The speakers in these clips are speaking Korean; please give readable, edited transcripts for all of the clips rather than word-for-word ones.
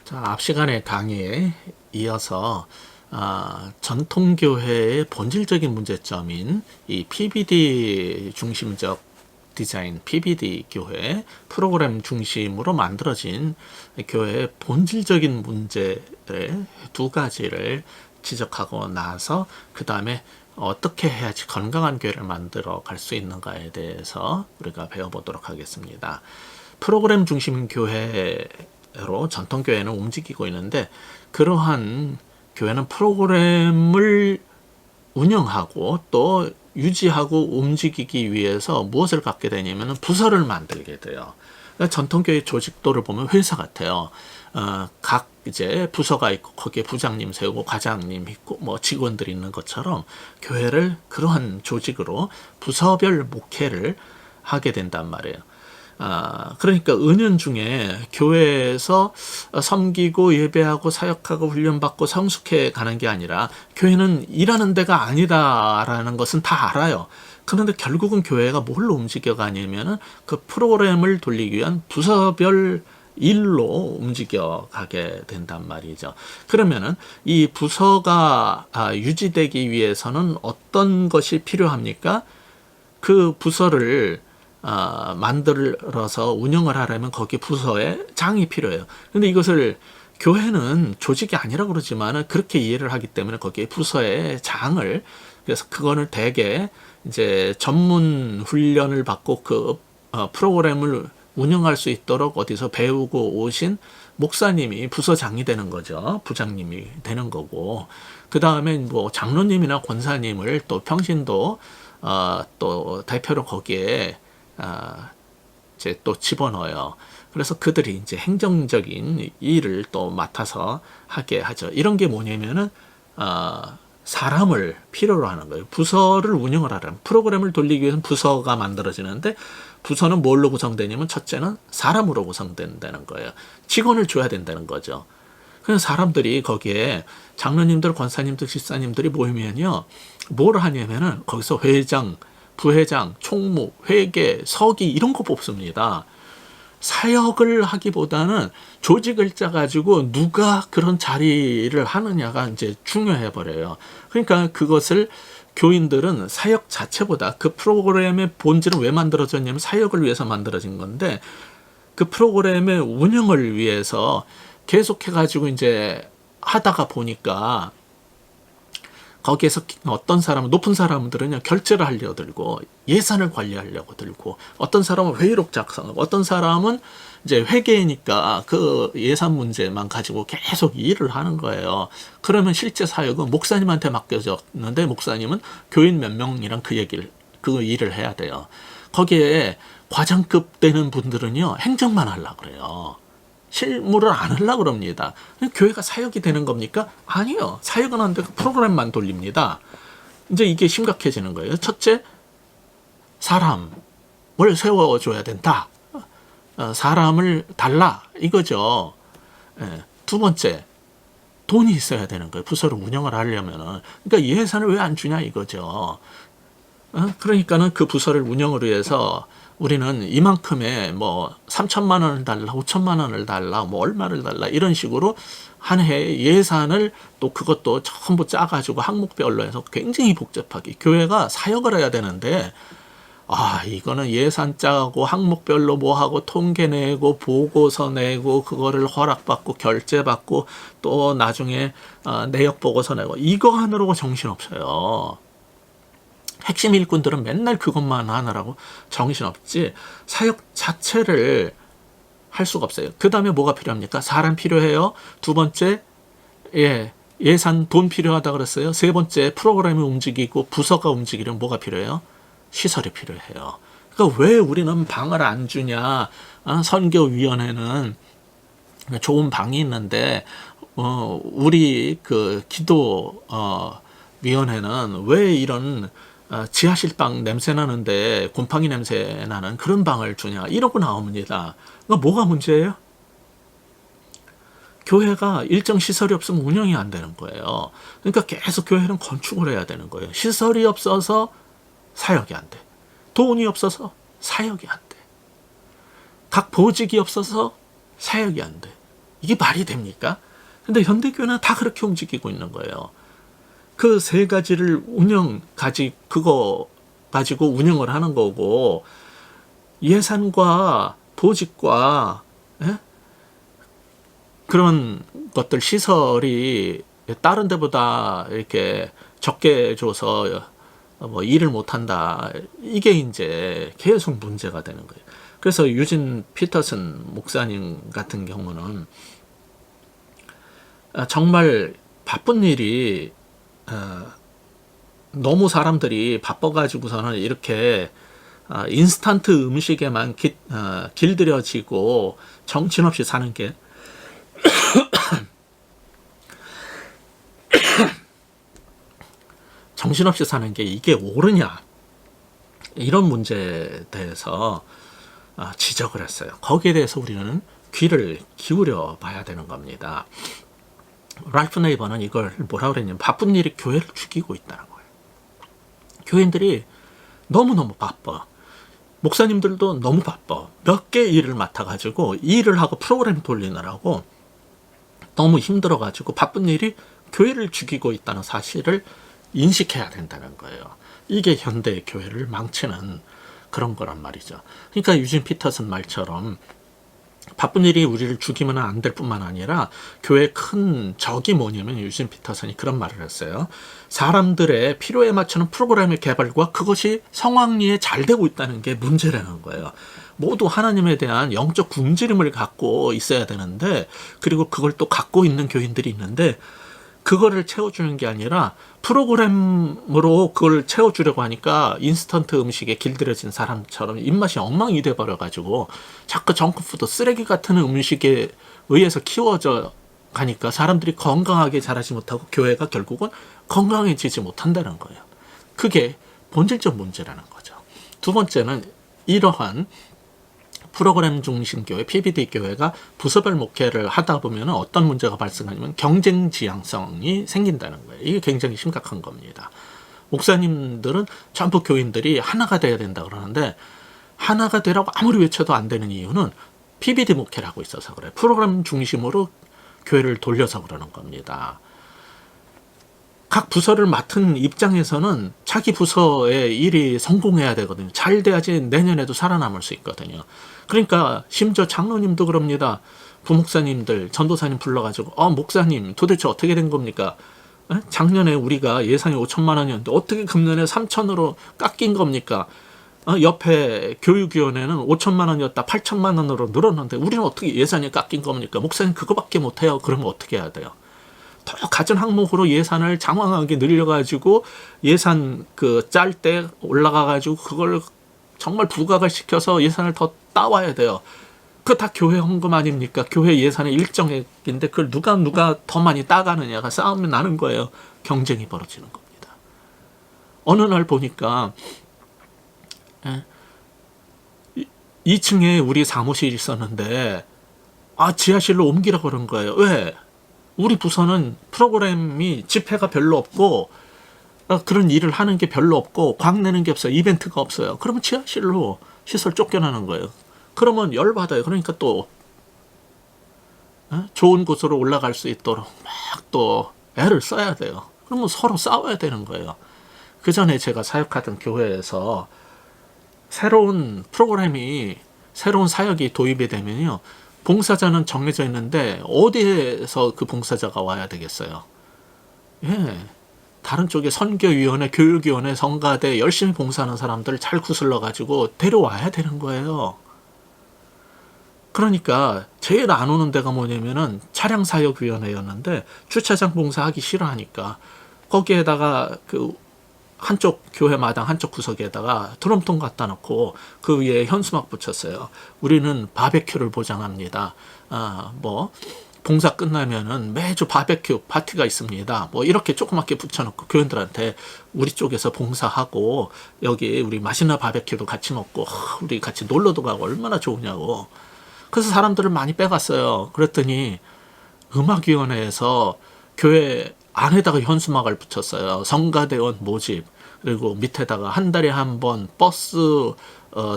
자, 앞 시간의 강의에 이어서 전통교회의 본질적인 문제점인 이 PBD 중심적 디자인, PBD 교회, 프로그램 중심으로 만들어진 교회의 본질적인 문제를 두 가지를 지적하고 나서 그 다음에 어떻게 해야지 건강한 교회를 만들어 갈 수 있는가에 대해서 우리가 배워보도록 하겠습니다. 프로그램 중심 교회로 전통교회는 움직이고 있는데, 그러한 교회는 프로그램을 운영하고 또 유지하고 움직이기 위해서 무엇을 갖게 되냐면 부서를 만들게 돼요. 그러니까 전통교회 조직도를 보면 회사 같아요. 각 이제 부서가 있고 거기에 부장님 세우고 과장님 있고 뭐 직원들이 있는 것처럼 교회를 그러한 조직으로 부서별 목회를 하게 된단 말이에요. 그러니까 은연중에 교회에서 섬기고 예배하고 사역하고 훈련받고 성숙해 가는 게 아니라 교회는 일하는 데가 아니다라는 것은 다 알아요. 그런데 결국은 교회가 뭘로 움직여가냐면은 그 프로그램을 돌리기 위한 부서별 일로 움직여가게 된단 말이죠. 그러면은 이 부서가 유지되기 위해서는 어떤 것이 필요합니까? 그 부서를 만들어서 운영을 하려면 거기에 부서에 장이 필요해요. 근데 이것을 교회는 조직이 아니라 그러지만 그렇게 이해를 하기 때문에 거기에 부서에 장을, 그래서 그거를 대개 이제 전문 훈련을 받고 그 프로그램을 운영할 수 있도록 어디서 배우고 오신 목사님이 부서장이 되는 거죠. 부장님이 되는 거고, 그 다음에 뭐 장로님이나 권사님을 또 평신도 또 대표로 거기에 이제 또 집어넣어요. 그래서 그들이 이제 행정적인 일을 또 맡아서 하게 하죠. 이런 게 뭐냐면은 사람을 필요로 하는 거예요. 부서를 운영을 하려면, 프로그램을 돌리기 위해서는 부서가 만들어지는데, 부서는 뭘로 구성되냐면 첫째는 사람으로 구성된다는 거예요. 직원을 줘야 된다는 거죠. 그래서 사람들이 거기에 장로님들, 권사님들, 집사님들이 모이면요, 뭘 하냐면은 거기서 회장, 부회장, 총무, 회계, 서기 이런 거 뽑습니다. 사역을 하기보다는 조직을 짜가지고 누가 그런 자리를 하느냐가 이제 중요해 버려요. 그러니까 그것을 교인들은 사역 자체보다, 그 프로그램의 본질은 왜 만들어졌냐면 사역을 위해서 만들어진 건데, 그 프로그램의 운영을 위해서 계속해가지고 이제 하다가 보니까 거기에서 어떤 사람은, 높은 사람들은요, 결제를 하려고 들고, 예산을 관리하려고 들고, 어떤 사람은 회의록 작성하고, 어떤 사람은 이제 회계니까 그 예산 문제만 가지고 계속 일을 하는 거예요. 그러면 실제 사역은 목사님한테 맡겨졌는데, 목사님은 교인 몇 명이랑 그 일을 해야 돼요. 거기에 과장급 되는 분들은요, 행정만 하려고 그래요. 실무를 안 하려고 그럽니다. 교회가 사역이 되는 겁니까? 아니요. 사역은 안 되고 프로그램만 돌립니다. 이제 이게 심각해지는 거예요. 첫째, 사람을 세워줘야 된다. 사람을 달라. 이거죠. 두 번째, 돈이 있어야 되는 거예요. 부서를 운영을 하려면은. 그러니까 예산을 왜 안 주냐 이거죠. 그러니까는 그 부서를 운영을 위해서 우리는 이만큼의 뭐 3천만 원을 달라, 5천만 원을 달라, 뭐 얼마를 달라, 이런 식으로 한 해 예산을 또 그것도 전부 짜가지고 항목별로 해서 굉장히 복잡하게, 교회가 사역을 해야 되는데, 이거는 예산 짜고 항목별로 뭐 하고 통계 내고 보고서 내고 그거를 허락받고 결제받고 또 나중에 내역 보고서 내고, 이거 하느라고 정신없어요. 핵심 일꾼들은 맨날 그것만 하느라고 정신없지 사역 자체를 할 수가 없어요. 그 다음에 뭐가 필요합니까? 사람 필요해요. 두 번째, 예산, 돈 필요하다 그랬어요. 세 번째, 프로그램이 움직이고 부서가 움직이려면 뭐가 필요해요? 시설이 필요해요. 그러니까 왜 우리는 방을 안 주냐? 선교위원회는 좋은 방이 있는데 우리 그 기도 위원회는 왜 이런 지하실방 냄새 나는데 곰팡이 냄새 나는 그런 방을 주냐, 이러고 나옵니다. 그러니까 뭐가 문제예요? 교회가 일정 시설이 없으면 운영이 안 되는 거예요. 그러니까 계속 교회는 건축을 해야 되는 거예요. 시설이 없어서 사역이 안 돼. 돈이 없어서 사역이 안 돼. 각 보직이 없어서 사역이 안 돼. 이게 말이 됩니까? 근데 현대교회는 다 그렇게 움직이고 있는 거예요. 그 세 가지를 그거 가지고 운영을 하는 거고, 예산과 보직과, 예? 그런 것들 시설이 다른 데보다 이렇게 적게 줘서 뭐 일을 못한다. 이게 이제 계속 문제가 되는 거예요. 그래서 유진 피터슨 목사님 같은 경우는 정말 바쁜 일이 너무 사람들이 바빠가지고서는 이렇게 인스턴트 음식에만 길들여지고 정신없이 사는 게 정신없이 사는 게 이게 옳으냐, 이런 문제에 대해서 지적을 했어요. 거기에 대해서 우리는 귀를 기울여 봐야 되는 겁니다. 랄프 네이버는 이걸 뭐라 그랬냐면 바쁜 일이 교회를 죽이고 있다는 거예요. 교인들이 너무너무 바빠. 목사님들도 너무 바빠. 몇 개 일을 맡아가지고 일을 하고 프로그램 돌리느라고 너무 힘들어가지고 바쁜 일이 교회를 죽이고 있다는 사실을 인식해야 된다는 거예요. 이게 현대 교회를 망치는 그런 거란 말이죠. 그러니까 유진 피터슨 말처럼 바쁜 일이 우리를 죽이면 안 될 뿐만 아니라 교회의 큰 적이 뭐냐면, 유진 피터슨이 그런 말을 했어요. 사람들의 필요에 맞추는 프로그램의 개발과 그것이 성황리에 잘 되고 있다는 게 문제라는 거예요. 모두 하나님에 대한 영적 굶주림을 갖고 있어야 되는데, 그리고 그걸 또 갖고 있는 교인들이 있는데, 그거를 채워주는 게 아니라 프로그램으로 그걸 채워주려고 하니까 인스턴트 음식에 길들여진 사람처럼 입맛이 엉망이 돼버려가지고 자꾸 정크푸드, 쓰레기 같은 음식에 의해서 키워져 가니까 사람들이 건강하게 자라지 못하고 교회가 결국은 건강해지지 못한다는 거예요. 그게 본질적 문제라는 거죠. 두 번째는 이러한 프로그램 중심 교회, PBD 교회가 부서별 목회를 하다 보면 어떤 문제가 발생하냐면 경쟁 지향성이 생긴다는 거예요. 이게 굉장히 심각한 겁니다. 목사님들은 전부 교인들이 하나가 돼야 된다 그러는데, 하나가 되라고 아무리 외쳐도 안 되는 이유는 PBD 목회를 하고 있어서 그래요. 프로그램 중심으로 교회를 돌려서 그러는 겁니다. 각 부서를 맡은 입장에서는 자기 부서의 일이 성공해야 되거든요. 잘 돼야지 내년에도 살아남을 수 있거든요. 그러니까 심지어 장로님도 그럽니다. 부목사님들, 전도사님 불러가지고 목사님 도대체 어떻게 된 겁니까? 작년에 우리가 예산이 5천만 원이었는데 어떻게 금년에 3천으로 깎인 겁니까? 옆에 교육위원회는 5천만 원이었다 8천만 원으로 늘었는데 우리는 어떻게 예산이 깎인 겁니까? 목사님 그거밖에 못해요. 그러면 어떻게 해야 돼요? 더 갖은 항목으로 예산을 장황하게 늘려가지고 예산 짤 때 올라가가지고 그걸 정말 부각을 시켜서 예산을 더 따와야 돼요. 그거 다 교회 헌금 아닙니까? 교회 예산의 일정액인데 그걸 누가 더 많이 따가느냐가 싸움이 나는 거예요. 경쟁이 벌어지는 겁니다. 어느 날 보니까 2층에 우리 사무실이 있었는데 지하실로 옮기라고 그런 거예요. 왜? 우리 부서는 프로그램이 집회가 별로 없고 그런 일을 하는 게 별로 없고 광내는 게 없어요. 이벤트가 없어요. 그러면 지하실로 시설 쫓겨나는 거예요. 그러면 열받아요. 그러니까 또 좋은 곳으로 올라갈 수 있도록 막 또 애를 써야 돼요. 그러면 서로 싸워야 되는 거예요. 그 전에 제가 사역하던 교회에서 새로운 프로그램이, 새로운 사역이 도입이 되면요, 봉사자는 정해져 있는데 어디에서 그 봉사자가 와야 되겠어요? 다른 쪽에 선교위원회, 교육위원회, 성가대 열심히 봉사하는 사람들을 잘 구슬러가지고 데려와야 되는 거예요. 그러니까 제일 안 오는 데가 뭐냐면은 차량사역위원회였는데 주차장 봉사하기 싫어하니까 거기에다가 한쪽 교회 마당 한쪽 구석에다가 드럼통 갖다 놓고 그 위에 현수막 붙였어요. 우리는 바베큐를 보장합니다. 봉사 끝나면은 매주 바베큐 파티가 있습니다. 이렇게 조그맣게 붙여놓고 교인들한테 우리 쪽에서 봉사하고 여기 우리 맛있는 바베큐도 같이 먹고 우리 같이 놀러도 가고 얼마나 좋으냐고. 그래서 사람들을 많이 빼갔어요. 그랬더니 음악위원회에서 교회 안에다가 현수막을 붙였어요. 성가대원 모집, 그리고 밑에다가 한 달에 한 번 버스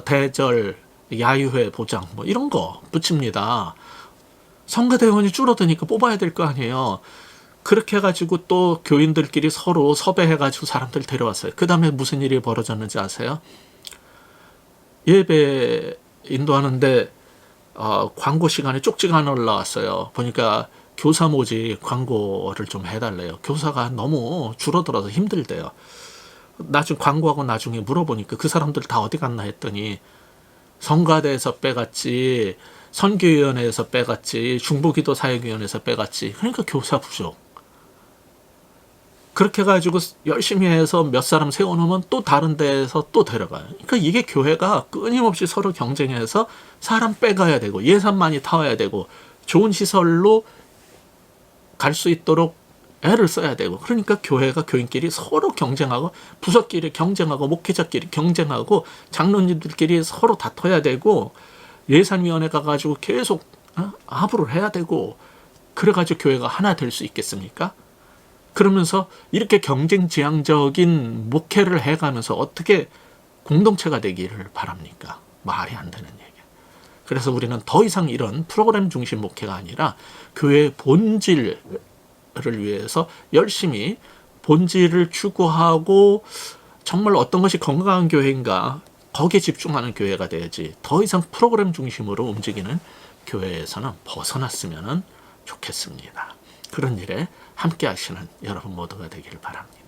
대절 야유회 보장 이런 거 붙입니다. 성가대원이 줄어드니까 뽑아야 될 거 아니에요. 그렇게 해가지고 또 교인들끼리 서로 섭외해가지고 사람들 데려왔어요. 그 다음에 무슨 일이 벌어졌는지 아세요? 예배 인도하는데 광고 시간에 쪽지가 하나 올라왔어요. 보니까 교사 모집 광고를 좀 해달래요. 교사가 너무 줄어들어서 힘들대요. 나중에 광고하고 나중에 물어보니까 그 사람들 다 어디 갔나 했더니 성가대에서 빼갔지, 선교위원회에서 빼갔지, 중보기도사역위원회에서 빼갔지. 그러니까 교사 부족. 그렇게 해가지고 열심히 해서 몇 사람 세워놓으면 또 다른 데에서 또 데려가요. 그러니까 이게 교회가 끊임없이 서로 경쟁해서 사람 빼가야 되고 예산 많이 타와야 되고 좋은 시설로 갈 수 있도록 애를 써야 되고, 그러니까 교회가 교인끼리 서로 경쟁하고 부서끼리 경쟁하고 목회자끼리 경쟁하고 장로님들끼리 서로 다퉈야 되고 예산위원회 가가지고 계속 합의를 해야 되고, 그래가지고 교회가 하나 될 수 있겠습니까? 그러면서 이렇게 경쟁지향적인 목회를 해가면서 어떻게 공동체가 되기를 바랍니까? 말이 안 되는 얘기. 그래서 우리는 더 이상 이런 프로그램 중심 목회가 아니라 교회의 본질을 위해서 열심히 본질을 추구하고 정말 어떤 것이 건강한 교회인가 거기에 집중하는 교회가 돼야지, 더 이상 프로그램 중심으로 움직이는 교회에서는 벗어났으면 좋겠습니다. 그런 일에 함께 하시는 여러분 모두가 되기를 바랍니다.